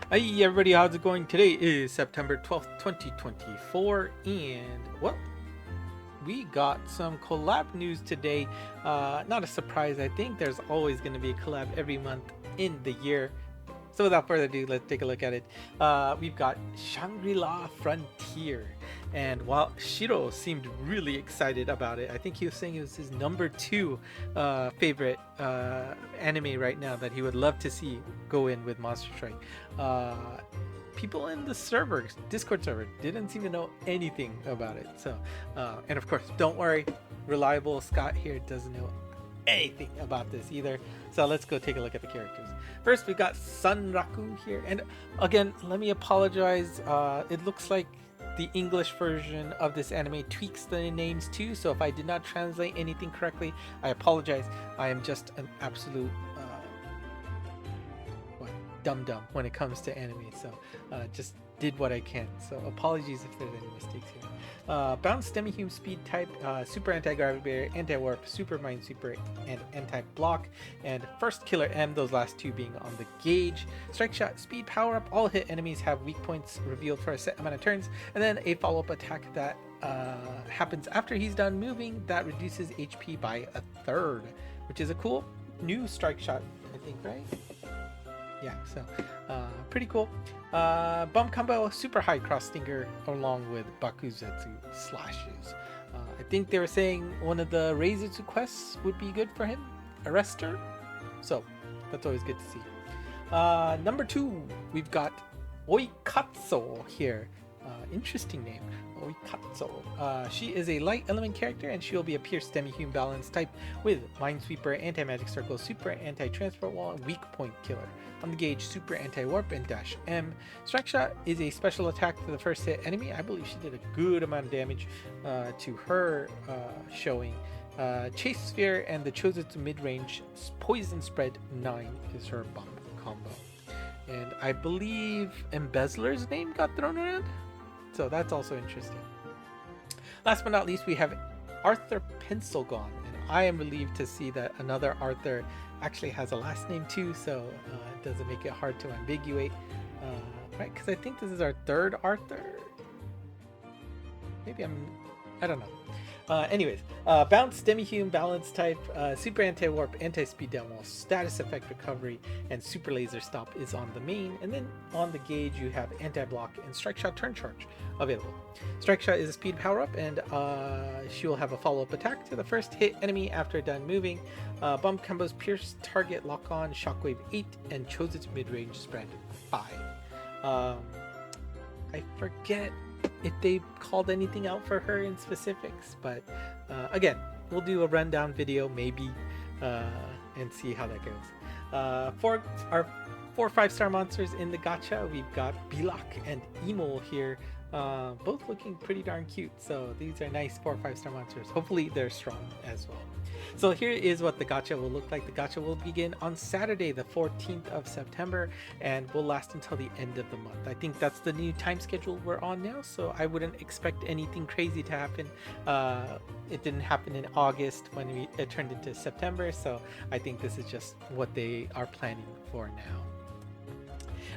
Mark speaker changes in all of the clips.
Speaker 1: Hey everybody, how's it going? Today is September 12th, 2024, and well, we got some collab news today. Not a surprise, I think there's always going to be a collab every month in the year. So without further ado, let's take a look at it. We've got Shangri-La Frontier, and while Shiro seemed really excited about it, I think he was saying it was his number 2 favorite anime right now that he would love to see go in with Monster Strike. People in the server, Discord server, didn't seem to know anything about it. So, and of course, don't worry, reliable Scott here doesn't know anything about this either. So let's go take a look at the characters. First, we got Sunraku here, and again, let me apologize. It looks like the English version of this anime tweaks the names too. So if I did not translate anything correctly, I apologize. I am just an absolute dum-dum when it comes to anime, so just did what I can, so apologies if there's any mistakes here. Bounce Demi-Hume Speed type, Super Anti-Gravity Barrier, Anti-Warp, Super Mind Super, and Anti-Block, and First Killer M, those last two being on the gauge. Strike Shot, Speed Power Up, all hit enemies have weak points revealed for a set amount of turns, and then a follow-up attack that happens after he's done moving that reduces HP by a third, which is a cool new Strike Shot, I think, right? Yeah, so pretty cool. Bump combo, super high cross stinger along with Bakuzetsu slashes. I think they were saying one of the Reizetsu quests would be good for him, Arrestor. So that's always good to see. Number 2, we've got Oikatsu here. Interesting name, Oikatsu. She is a light element character, and she'll be a Pierce Demi-Hume balance type with Minesweeper, Anti-Magic Circle, Super Anti-Transport Wall, and Weak Point Killer. On the gauge, Super Anti-Warp and Dash M. Strike Shot is a special attack to the first hit enemy. I believe she did a good amount of damage to her showing. Chase Sphere and the Chozutsu mid-range Poison Spread 9 is her bump combo. And I believe Embezzler's name got thrown around, so that's also interesting. Last but not least, we have Arthur Pencilgon, and I am relieved to see that another Arthur actually has a last name too, so it doesn't make it hard to ambiguate, right? Because I think this is our third Arthur. Maybe I don't know. Anyways, Bounce, Demi-Hume, Balance type, Super Anti-Warp, Anti-Speed Downwall, Status Effect Recovery, and Super Laser Stop is on the main. And then on the gauge, you have Anti-Block and Strike Shot Turn Charge available. Strike Shot is a speed power-up, and she will have a follow-up attack to the first hit enemy after done moving. Bump combos Pierce, Target, Lock On, Shockwave 8, and Chozutsu Mid-Range Spread 5. I forget if they called anything out for her in specifics, but again, we'll do a rundown video maybe and see how that goes. For our 4 5-star monsters in the gacha, we've got Bilak and Emo here, both looking pretty darn cute, so these are nice 4 5-star monsters. Hopefully they're strong as well. So here is what the gacha will look like. The gacha will begin on Saturday, the 14th of September, and will last until the end of the month. I think that's the new time schedule we're on now, so I wouldn't expect anything crazy to happen. It didn't happen in August when it turned into September, so I think this is just what they are planning for now.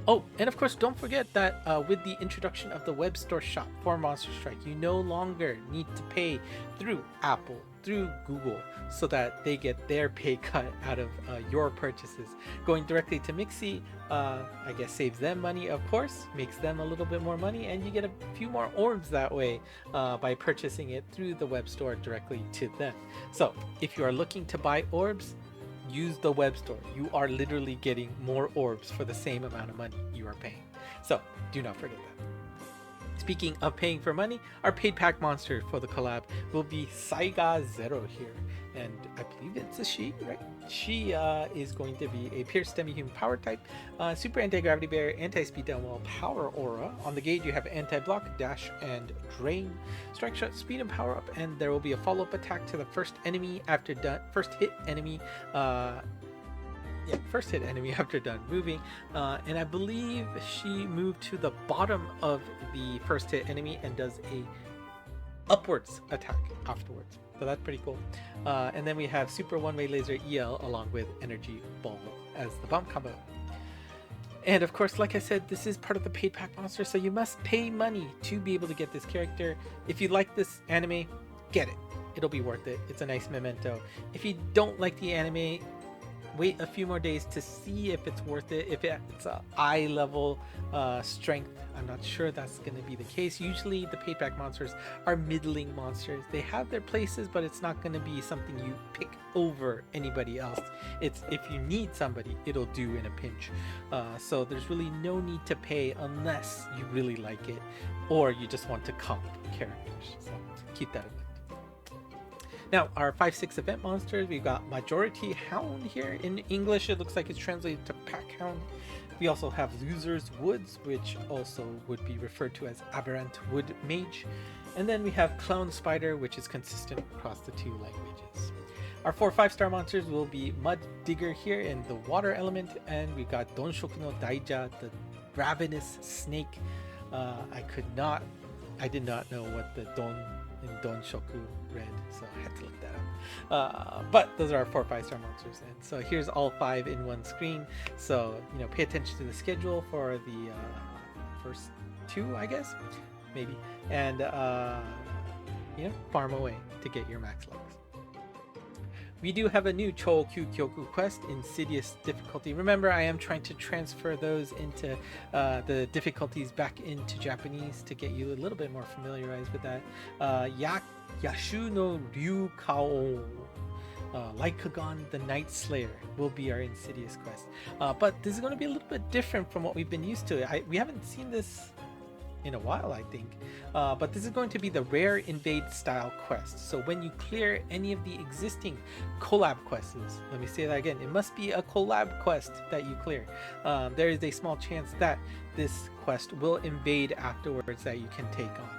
Speaker 1: Oh, and of course, don't forget that with the introduction of the web store shop for Monster Strike, you no longer need to pay through Apple, through Google, so that they get their pay cut out of your purchases. Going directly to Mixi, I guess saves them money, of course, makes them a little bit more money, and you get a few more orbs that way by purchasing it through the web store directly to them. So if you are looking to buy orbs, use the web store. You are literally getting more orbs for the same amount of money you are paying. So do not forget that. Speaking of paying for money, our paid pack monster for the collab will be Saiga Zero here. And I believe it's a she, right? She is going to be a Pierce Demi-Hume power type, Super Anti-Gravity Barrier, Anti-Speed Downwall, Power Aura. On the gauge, you have Anti-Block, Dash, and Drain. Strike Shot, Speed, and Power Up, and there will be a follow-up attack to the first enemy after first hit enemy after done moving, and I believe she moved to the bottom of the first hit enemy and does a upwards attack afterwards. So that's pretty cool. And then we have Super One-Way Laser EL along with Energy Ball as the bump combo. And of course, like I said, this is part of the paid pack monster, so you must pay money to be able to get this character. If you like this anime, get it. It'll be worth it. It's a nice memento. If you don't like the anime, wait a few more days to see if it's worth it. If it's a eye level strength, I'm not sure that's going to be the case. Usually the paid pack monsters are middling monsters. They have their places, but it's not going to be something you pick over anybody else. It's if you need somebody, it'll do in a pinch. So there's really no need to pay unless you really like it or you just want to comp characters. So keep that in mind. Now, our 5-6 event monsters, we've got Majority Hound here. In English, it looks like it's translated to Pack Hound. We also have Loser's Woods, which also would be referred to as Aberrant Wood Mage. And then we have Clown Spider, which is consistent across the two languages. Our 4 5-star monsters will be Mud Digger here in the water element, and we've got Donshoku no Daija, the ravenous snake. I did not know what the Don in Donshoku read, so I had to look that up. But those are our 4 5-star monsters, and so here's all 5 in one screen. So pay attention to the schedule for the first 2, I guess, maybe, and farm away to get your max locks. We do have a new Chōkyū Kyoku quest, Insidious difficulty. Remember, I am trying to transfer those into the difficulties back into Japanese to get you a little bit more familiarized with that. Yashu no Ryu Kao, Lycagon the Night Slayer will be our Insidious quest. But this is going to be a little bit different from what we've been used to. We haven't seen this in a while, I think, but this is going to be the rare invade style quest. So when you clear any of the existing collab quests, let me say that again, it must be a collab quest that you clear. There is a small chance that this quest will invade afterwards that you can take on.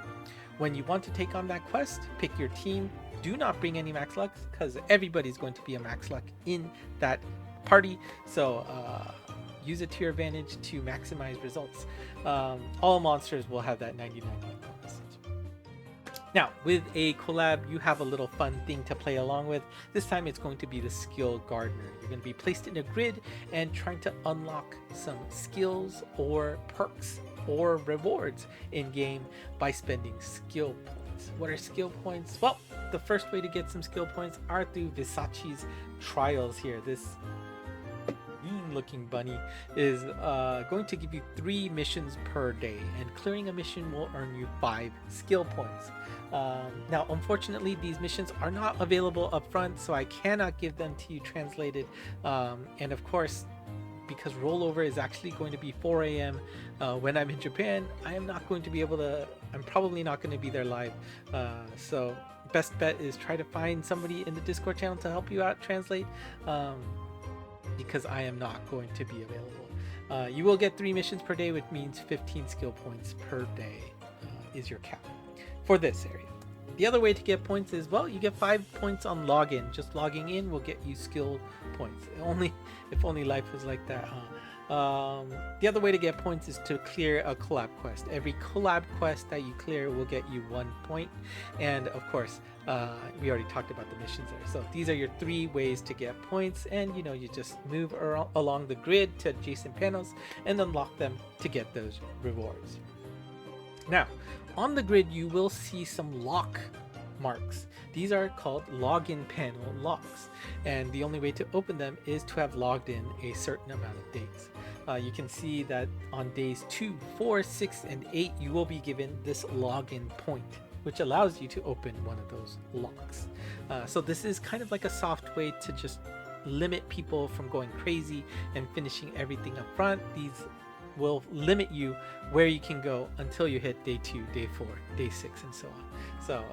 Speaker 1: When you want to take on that quest, pick your team. Do not bring any max luck, because everybody's going to be a max luck in that party. So use it to your advantage to maximize results. All monsters will have that 99 bonus. Now, with a collab, you have a little fun thing to play along with. This time it's going to be the Skill Gardener. You're going to be placed in a grid and trying to unlock some skills or perks or rewards in game by spending skill points. What are skill points? Well, the first way to get some skill points are through Visachi's trials here. This looking bunny is going to give you 3 missions per day, and clearing a mission will earn you 5 skill points. Now, unfortunately, these missions are not available up front, so I cannot give them to you translated. And of course, because rollover is actually going to be 4 a.m. When I'm in Japan, I'm probably not going to be there live. So best bet is try to find somebody in the Discord channel to help you out translate. Because I am not going to be available. You will get 3 missions per day, which means 15 skill points per day is your cap for this area. The other way to get points is, well, you get 5 points on login. Just logging in will get you skill points. If only life was like that, huh? The other way to get points is to clear a collab quest. Every collab quest that you clear will get you 1 point. And of course, we already talked about the missions there. So these are your 3 ways to get points, and you just move along the grid to adjacent panels and unlock them to get those rewards. Now, on the grid, you will see some lock marks. These are called login panel locks, and the only way to open them is to have logged in a certain amount of days. You can see that on days 2, 4, 6, and 8, you will be given this login point, which allows you to open one of those locks. So this is kind of like a soft way to just limit people from going crazy and finishing everything up front. These will limit you where you can go until you hit day 2, day 4, day 6, and so on. So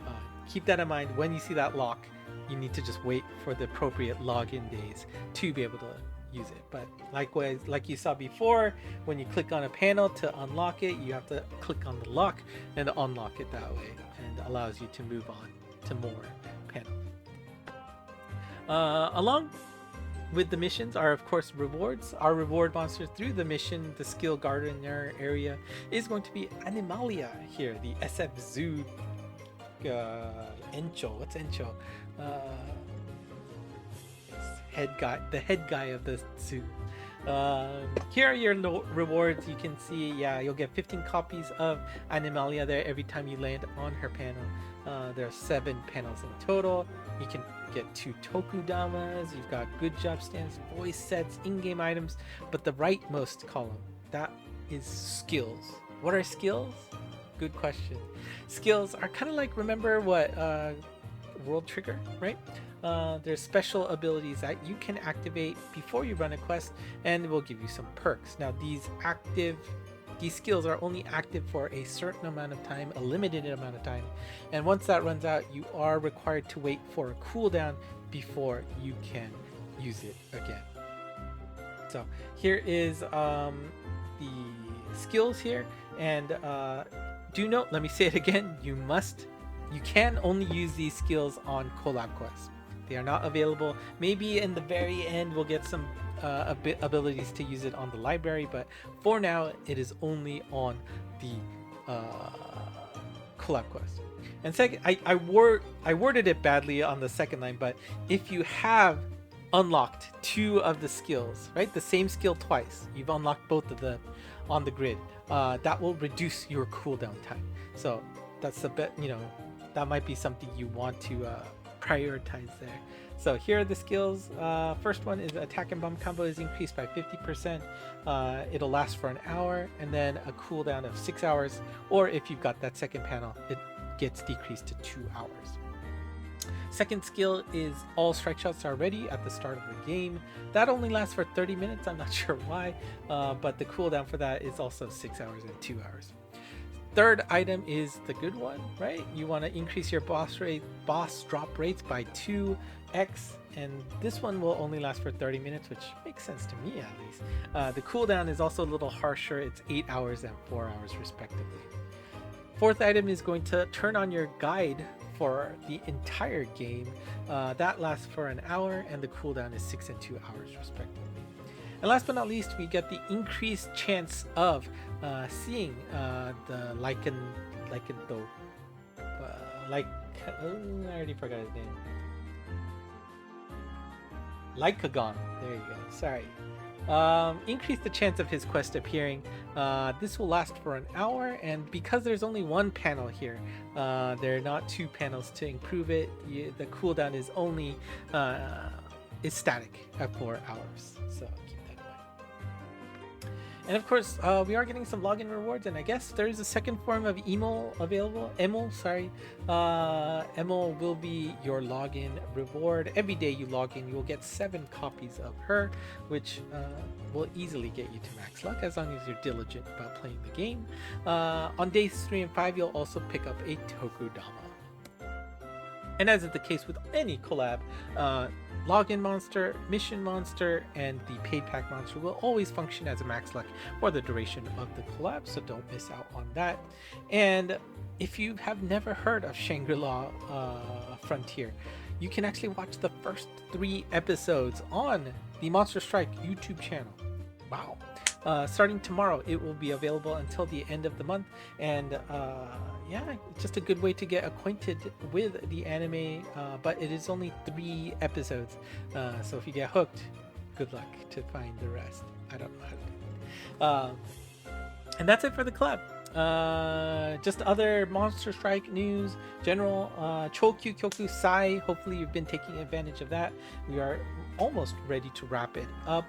Speaker 1: keep that in mind. When you see that lock, you need to just wait for the appropriate login days to be able to use it. But likewise, like you saw before, when you click on a panel to unlock it, you have to click on the lock and unlock it that way, and allows you to move on to more panels. Along with the missions are, of course, rewards. Our reward monster through the mission, the Skill Gardener area, is going to be Animalia here, the SF Zoo Encho. What's Encho? The head guy of the zoo. Here are your rewards. You can see, yeah, you'll get 15 copies of Animalia there every time you land on her panel. There are 7 panels in total. You can get 2 Tokudamas. You've got good job stamps, voice sets, in-game items. But the rightmost column, that is skills. What are skills? Good question. Skills are kind of like, remember what World Trigger, right? There's special abilities that you can activate before you run a quest, and it will give you some perks. Now these skills are only active for a certain amount of time, a limited amount of time, and once that runs out, you are required to wait for a cooldown before you can use it again. So here is the skills here, and do note, let me say it again, you can only use these skills on collab quests. They are not available. Maybe in the very end we'll get some abilities to use it on the library, but for now it is only on the collab quest. And second, I worded it badly on the second line, but if you have unlocked 2 of the skills, right, the same skill twice, you've unlocked both of them on the grid, that will reduce your cooldown time. So that's the bit, that might be something you want to prioritize there. So here are the skills. First one is attack and bomb combo is increased by 50%. It'll last for an hour, and then a cooldown of 6 hours, or if you've got that second panel, it gets decreased to 2 hours. Second skill is all strike shots are ready at the start of the game. That only lasts for 30 minutes. I'm not sure why, but the cooldown for that is also 6 hours and 2 hours. Third item is the good one, right? You want to increase your boss drop rates by 2x, and this one will only last for 30 minutes, which makes sense to me at least. The cooldown is also a little harsher. It's 8 hours and 4 hours respectively. Fourth item is going to turn on your guide for the entire game. That lasts for an hour, and the cooldown is 6 and 2 hours respectively. And last but not least, we get the increased chance of seeing the I already forgot his name. Lycagon. There you go. Sorry. Increase the chance of his quest appearing. This will last for an hour, and because there's only 1 panel here, there are not 2 panels to improve it. The cooldown is only is static at 4 hours. So keep that in mind. And of course, we are getting some login rewards, and I guess there is a second form of emo available. Emil will be your login reward. Every day you log in, you will get 7 copies of her, which will easily get you to max luck as long as you're diligent about playing the game. On days 3 and 5, you'll also pick up a Tokudama. And as is the case with any collab, login monster, mission monster, and the paid pack monster will always function as a max luck for the duration of the collab, so don't miss out on that. And if you have never heard of Shangri-La Frontier, you can actually watch the first 3 episodes on the Monster Strike YouTube channel. Wow. Starting tomorrow, it will be available until the end of the month, and yeah, it's just a good way to get acquainted with the anime, but it is only 3 episodes, so if you get hooked, good luck to find the rest. I don't know how to do it. And that's it for the club. Just other Monster Strike news, general Chokyu Kyoku Sai. Hopefully you've been taking advantage of that. We are almost ready to wrap it up.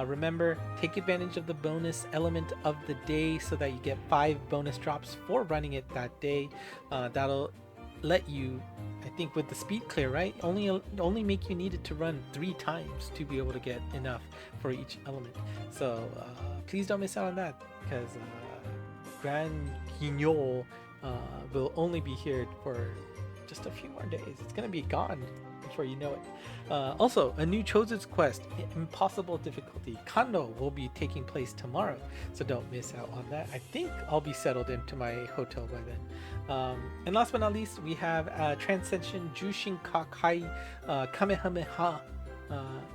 Speaker 1: Remember, take advantage of the bonus element of the day so that you get 5 bonus drops for running it that day. That'll let you, I think with the speed clear, right? Only make you need it to run 3 times to be able to get enough for each element. So please don't miss out on that, because Grand Guignol will only be here for just a few more days. It's gonna be gone before you know it. Also, a new Chosen's quest, Impossible Difficulty, Kando, will be taking place tomorrow, so don't miss out on that. I think I'll be settled into my hotel by then. And last but not least, we have Transcension Jushin Kakai Kamehameha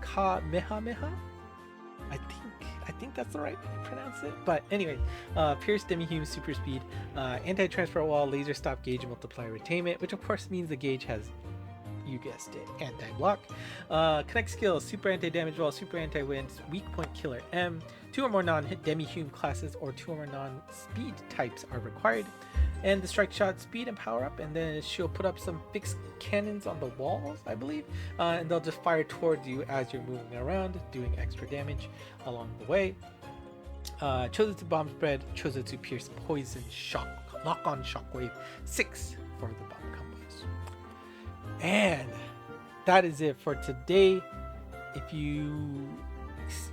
Speaker 1: Kamehameha? I think that's the right way to pronounce it. But anyway, Pierce Demi-Hume Super Speed, Anti-Transfer Wall, Laser Stop Gauge Multiplier Retainment, which of course means the gauge has, You guessed it, anti-block. Connect skills, super anti-damage wall, super anti-wind, weak point killer M. 2 or more non-hit demi-human classes or 2 or more non-speed types are required. And the strike shot speed and power up, and then she'll put up some fixed cannons on the walls, I believe, and they'll just fire towards you as you're moving around, doing extra damage along the way. Chosutsu bomb spread, Chosutsu pierce poison shock, lock on shockwave 6 for the bomb combos. And that is it for today. If you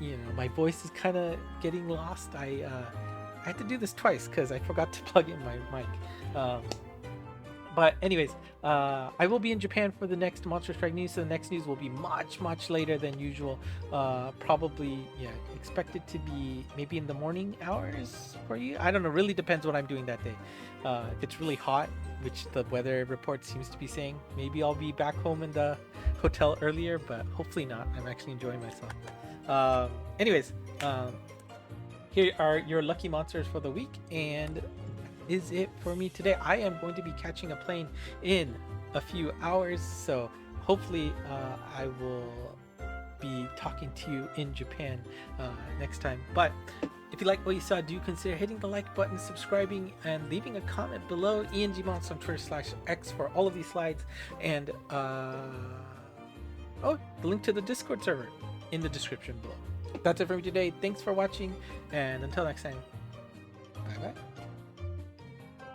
Speaker 1: know, my voice is kind of getting lost. I had to do this twice because I forgot to plug in my mic. But anyways, I will be in Japan for the next Monster Strike news. So the next news will be much later than usual. Probably, yeah, expected to be maybe in the morning hours for you. I don't know. Really depends what I'm doing that day. If it's really hot, which the weather report seems to be saying, maybe I'll be back home in the hotel earlier. But hopefully not. I'm actually enjoying myself. Anyways, here are your lucky monsters for the week, and is it for me today. I am going to be catching a plane in a few hours, so hopefully I will be talking to you in Japan next time. But if you like what you saw, do consider hitting the like button, subscribing, and leaving a comment below. ENGMonst on Twitter/X for all of these slides, and the link to the Discord server in the description below. That's it for me today. Thanks for watching, and until next time, bye bye.